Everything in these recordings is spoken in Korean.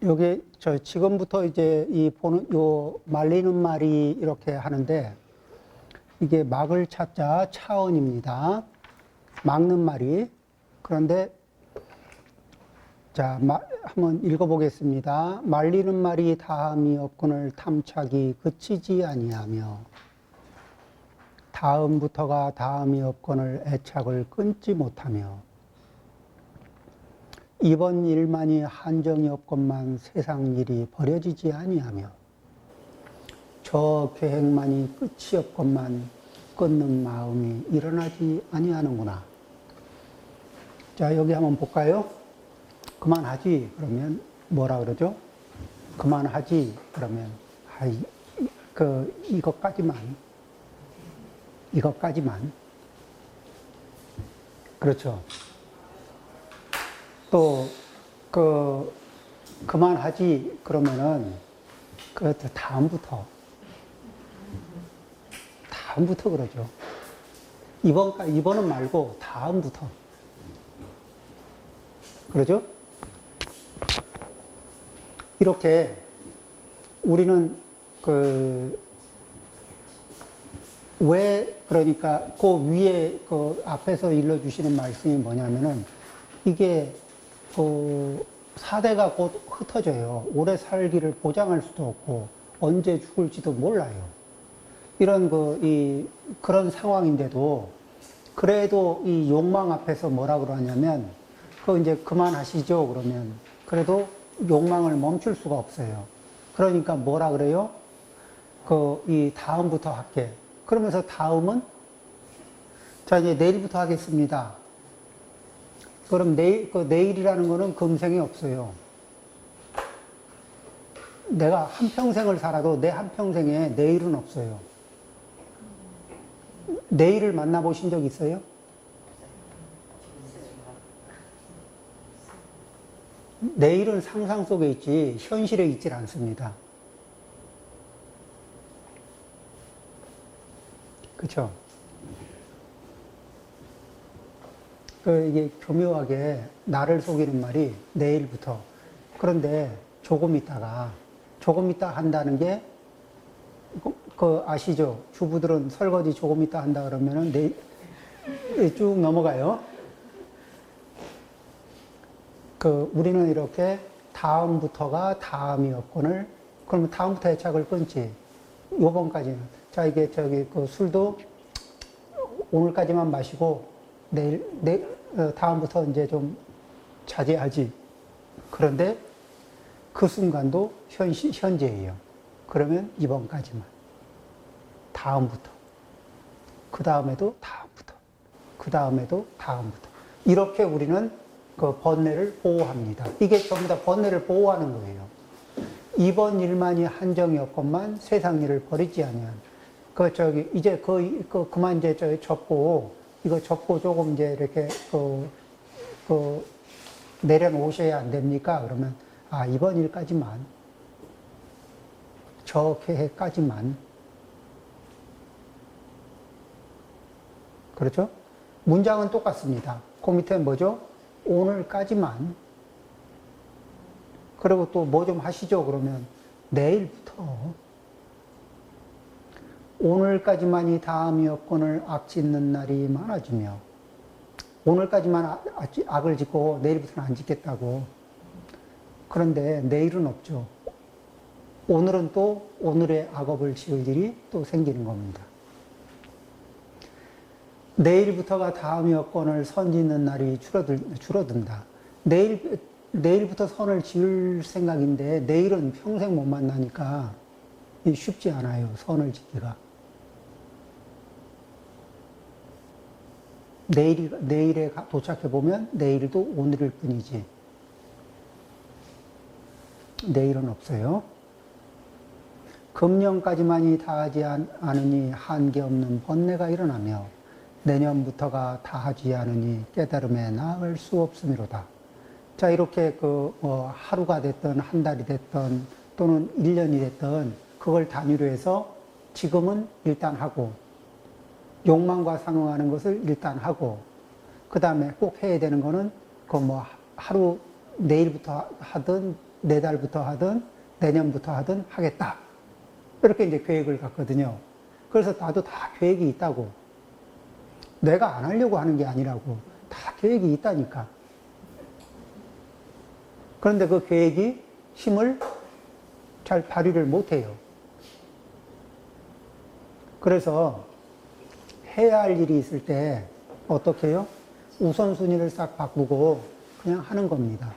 여기 저 지금부터 이제 이 보는 요 말리는 말이 이렇게 하는데 이게 막을 찾자 차언입니다. 막는 말이. 그런데 자, 한번 읽어보겠습니다. 말리는 말이 다음이 없거늘 탐착이 그치지 아니하며 다음부터가 다음이 없거늘 애착을 끊지 못하며 이번 일만이 한정이 없건만 세상 일이 버려지지 아니하며 저 계획만이 끝이 없건만 끊는 마음이 일어나지 아니하는구나. 자, 여기 한번 볼까요? 그만하지 그러면 뭐라 그러죠? 그만하지 그러면 이것까지만 그렇죠. 또 그만하지 그러면은 다음부터 그러죠. 이번은 말고 다음부터 그러죠. 이렇게 우리는 왜 그러니까 그 위에 그 앞에서 일러주시는 말씀이 뭐냐면은 이게 사대가 곧 흩어져요. 오래 살기를 보장할 수도 없고 언제 죽을지도 몰라요. 이런 그런 상황인데도 그래도 이 욕망 앞에서 뭐라 그러냐면 이제 그만하시죠 그러면 그래도 욕망을 멈출 수가 없어요. 그러니까 뭐라 그래요? 이 다음부터 할게. 그러면서 다음은 자 이제 내일부터 하겠습니다. 그럼 내일이라는 거는 금생에 없어요. 내가 한평생을 살아도 내 한평생에 내일은 없어요. 내일을 만나보신 적 있어요? 내일은 상상 속에 있지 현실에 있질 않습니다. 그렇죠? 이게 교묘하게 나를 속이는 말이 내일부터. 그런데 조금 있다 한다는 게 아시죠? 주부들은 설거지 조금 있다 한다 그러면은 쭉 넘어가요. 우리는 이렇게 다음부터가 다음이 없거늘 그러면 다음부터 애착을 끊지. 요번까지는. 자, 이게 술도 오늘까지만 마시고 다음부터 이제 좀 자제하지. 그런데 그 순간도 현재예요. 그러면 이번까지만. 다음부터. 그 다음에도 다음부터. 그 다음에도 다음부터. 이렇게 우리는 번뇌를 보호합니다. 이게 전부 다 번뇌를 보호하는 거예요. 이번 일만이 한정이 없건만 세상 일을 버리지 아니한. 이제 그만 이제 접고, 이거 접고 조금 이제 이렇게 내려놓으셔야 안 됩니까? 그러면, 이번 일까지만, 저 계획까지만. 그렇죠? 문장은 똑같습니다. 그 밑에 뭐죠? 오늘까지만. 그리고 또 뭐 좀 하시죠? 그러면 내일부터. 오늘까지만이 다음이 없거늘 악짓는 날이 많아지며 오늘까지만 악을 짓고 내일부터는 안 짓겠다고. 그런데 내일은 없죠. 오늘은 또 오늘의 악업을 지을 일이 또 생기는 겁니다. 내일부터가 다음이 없거늘 선 짓는 날이 줄어든다. 내일부터 선을 지을 생각인데 내일은 평생 못 만나니까 쉽지 않아요. 선을 짓기가. 내일에 도착해보면 내일도 오늘일 뿐이지. 내일은 없어요. 금년까지만이 다하지 않으니 한계없는 번뇌가 일어나며 내년부터가 다하지 않으니 깨달음에 나을 수 없음이로다. 자, 이렇게 하루가 됐든 한 달이 됐든 또는 1년이 됐든 그걸 단위로 해서 지금은 일단 하고 욕망과 상응하는 것을 일단 하고 그 다음에 꼭 해야 되는 거는 하루 내일부터 하든 내달부터 하든 내년부터 하든 하겠다. 이렇게 이제 계획을 갖거든요. 그래서 나도 다 계획이 있다고. 내가 안 하려고 하는 게 아니라고. 다 계획이 있다니까. 그런데 그 계획이 힘을 잘 발휘를 못 해요. 그래서 해야 할 일이 있을 때 어떻게 해요? 우선순위를 싹 바꾸고 그냥 하는 겁니다.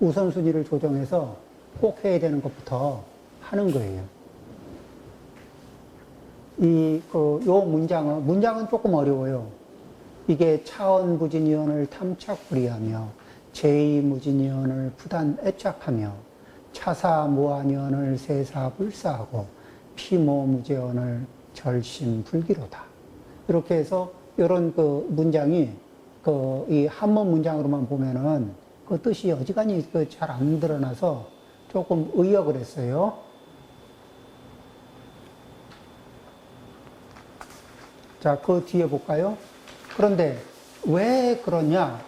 우선순위를 조정해서 꼭 해야 되는 것부터 하는 거예요. 요 문장은 조금 어려워요. 이게 차원부진이원을 탐착불이하며 제2무진이원을 부단 애착하며 차사무한이원을 세사불사하고 피모무제원을 절심불기로다. 이렇게 해서 이런 그 문장이 이 한문 문장으로만 보면은 그 뜻이 어지간히 잘 안 드러나서 조금 의역을 했어요. 자, 그 뒤에 볼까요? 그런데 왜 그러냐?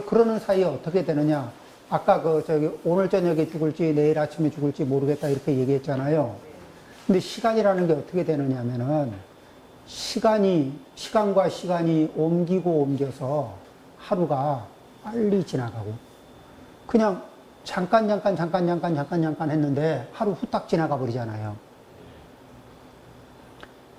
그러는 사이에 어떻게 되느냐? 아까 오늘 저녁에 죽을지 내일 아침에 죽을지 모르겠다 이렇게 얘기했잖아요. 근데 시간이라는 게 어떻게 되느냐면은 시간과 시간이 옮기고 옮겨서 하루가 빨리 지나가고 그냥 잠깐 했는데 하루 후딱 지나가 버리잖아요.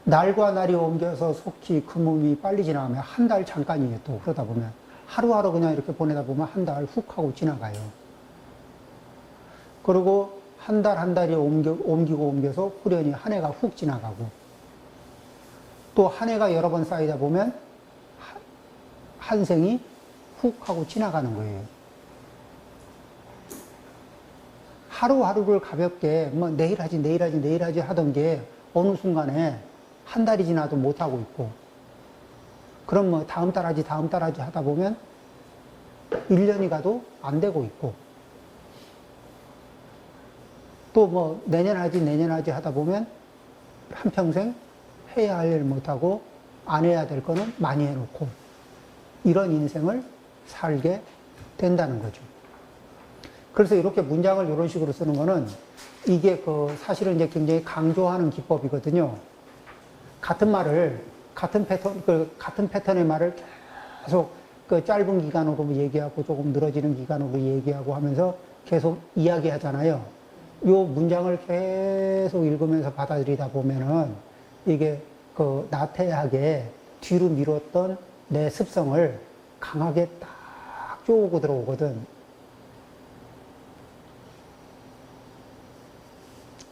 날과 날이 옮겨서 속히 그 몸이 빨리 지나가면 한 달 잠깐이에요. 또 그러다 보면 하루하루 그냥 이렇게 보내다 보면 한 달 훅 하고 지나가요. 그리고 한 달이 옮기고 옮겨서 후련히 한 해가 훅 지나가고 또 한 해가 여러 번 쌓이다 보면 한 생이 훅 하고 지나가는 거예요. 하루하루를 가볍게 뭐 내일 하지 하던 게 어느 순간에 한 달이 지나도 못하고 있고 그럼 뭐 다음 달 하지 하다 보면 1년이 가도 안 되고 있고 또 뭐 내년 하지 하다 보면 한평생 해야 할 일 못하고 안 해야 될 거는 많이 해놓고 이런 인생을 살게 된다는 거죠. 그래서 이렇게 문장을 이런 식으로 쓰는 거는 이게 사실은 이제 굉장히 강조하는 기법이거든요. 같은 패턴의 말을 계속 짧은 기간으로 얘기하고 조금 늘어지는 기간으로 얘기하고 하면서 계속 이야기하잖아요. 요 문장을 계속 읽으면서 받아들이다 보면은 이게 나태하게 뒤로 미뤘던 내 습성을 강하게 딱 쪼고 들어오거든.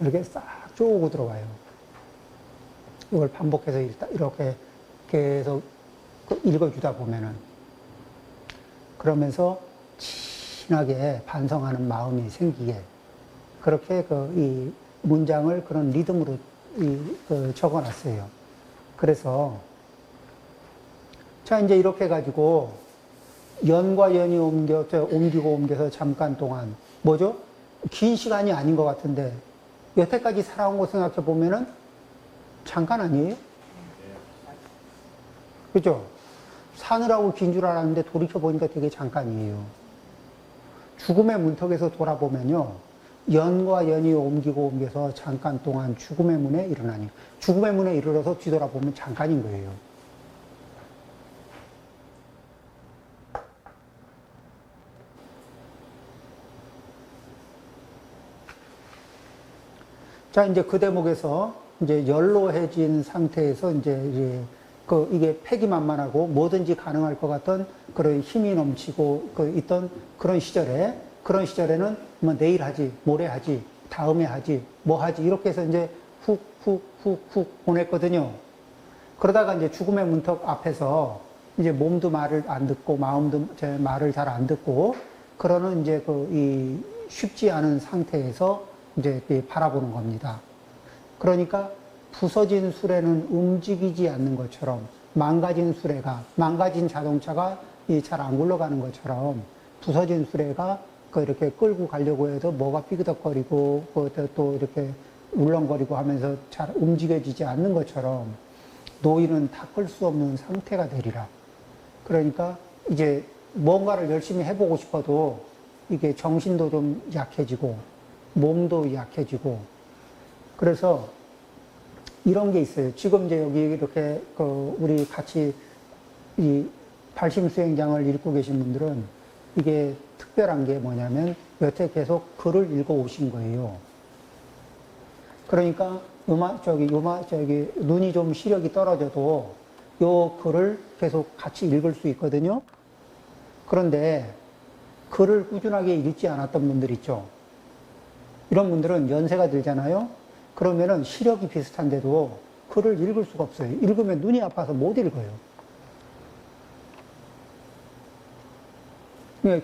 이렇게 싹 쪼고 들어와요. 이걸 반복해서 이렇게 계속 읽어주다 보면은 그러면서 진하게 반성하는 마음이 생기게 그렇게 이 문장을 그런 리듬으로 적어놨어요. 그래서 자 이제 이렇게 해가지고 연과 연이 옮기고 옮겨서 잠깐 동안 뭐죠? 긴 시간이 아닌 것 같은데 여태까지 살아온 거 생각해 보면은 잠깐 아니에요? 그죠? 사느라고 긴 줄 알았는데 돌이켜보니까 되게 잠깐이에요. 죽음의 문턱에서 돌아보면요. 연과 연이 옮기고 옮겨서 잠깐 동안 죽음의 문에 일어나니. 죽음의 문에 이르러서 뒤돌아보면 잠깐인 거예요. 자, 이제 그 대목에서 이제 연로해진 상태에서 이제 이게 패기만만하고 뭐든지 가능할 것 같던 그런 힘이 넘치고 있던 그런 시절에는 뭐 내일 하지, 모레 하지, 다음에 하지, 뭐 하지, 이렇게 해서 이제 훅 보냈거든요. 그러다가 이제 죽음의 문턱 앞에서 이제 몸도 말을 안 듣고 마음도 제 말을 잘 안 듣고 그러는 이제 이 쉽지 않은 상태에서 이제 바라보는 겁니다. 그러니까 부서진 수레는 움직이지 않는 것처럼 망가진 자동차가 잘 안 굴러가는 것처럼 부서진 수레가 이렇게 끌고 가려고 해도 뭐가 삐그덕거리고 또 이렇게 울렁거리고 하면서 잘 움직여지지 않는 것처럼 노인은 다 끌 수 없는 상태가 되리라. 그러니까 이제 뭔가를 열심히 해보고 싶어도 이게 정신도 좀 약해지고, 몸도 약해지고, 그래서 이런 게 있어요. 지금 이제 여기 이렇게 우리 같이 이 발심수행장을 읽고 계신 분들은 이게 특별한 게 뭐냐면 여태 계속 글을 읽어 오신 거예요. 그러니까 눈이 좀 시력이 떨어져도 요 글을 계속 같이 읽을 수 있거든요. 그런데 글을 꾸준하게 읽지 않았던 분들 있죠. 이런 분들은 연세가 들잖아요. 그러면은 시력이 비슷한데도 글을 읽을 수가 없어요. 읽으면 눈이 아파서 못 읽어요.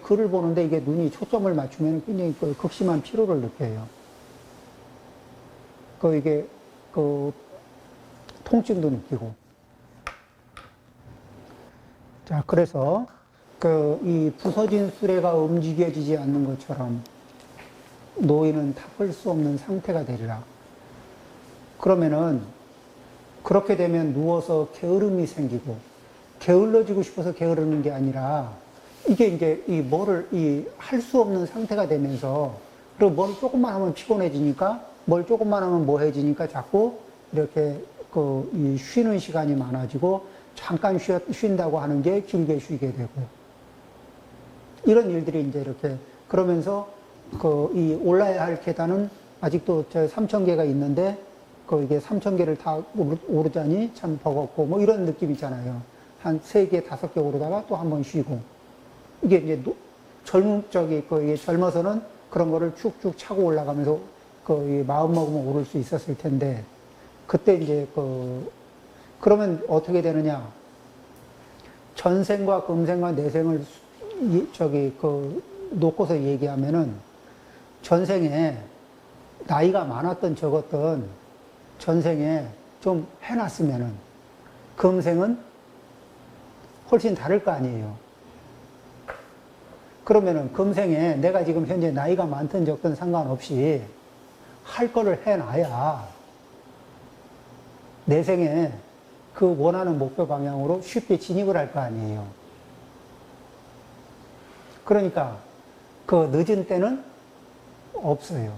글을 보는데 이게 눈이 초점을 맞추면 굉장히 극심한 피로를 느껴요. 이게 통증도 느끼고. 자, 그래서 이 부서진 수레가 움직여지지 않는 것처럼 노인은 닦을 수 없는 상태가 되리라. 그러면은 그렇게 되면 누워서 게으름이 생기고, 게을러지고 싶어서 게으르는 게 아니라 이게 이제 할 수 없는 상태가 되면서, 그리고 뭘 조금만 하면 피곤해지니까, 뭘 조금만 하면 뭐해지니까 자꾸 이렇게 이 쉬는 시간이 많아지고, 잠깐 쉰다고 하는 게 길게 쉬게 되고, 이런 일들이 이제 이렇게 그러면서 이 올라야 할 계단은 아직도 3,000개가 있는데, 이게 3,000개를 다 오르자니 참 버겁고, 뭐 이런 느낌 있잖아요. 한 3개, 5개 오르다가 또 한 번 쉬고. 이게 이제 이게 젊어서는 그런 거를 쭉쭉 차고 올라가면서 마음 먹으면 오를 수 있었을 텐데, 그때 이제 그러면 어떻게 되느냐. 전생과 금생과 내생을 놓고서 얘기하면은 전생에 나이가 많았던 적었던 전생에 좀 해놨으면은 금생은 훨씬 다를 거 아니에요. 그러면은 금생에 내가 지금 현재 나이가 많든 적든 상관없이 할 거를 해놔야 내생에 그 원하는 목표 방향으로 쉽게 진입을 할 거 아니에요. 그러니까 그 늦은 때는 없어요.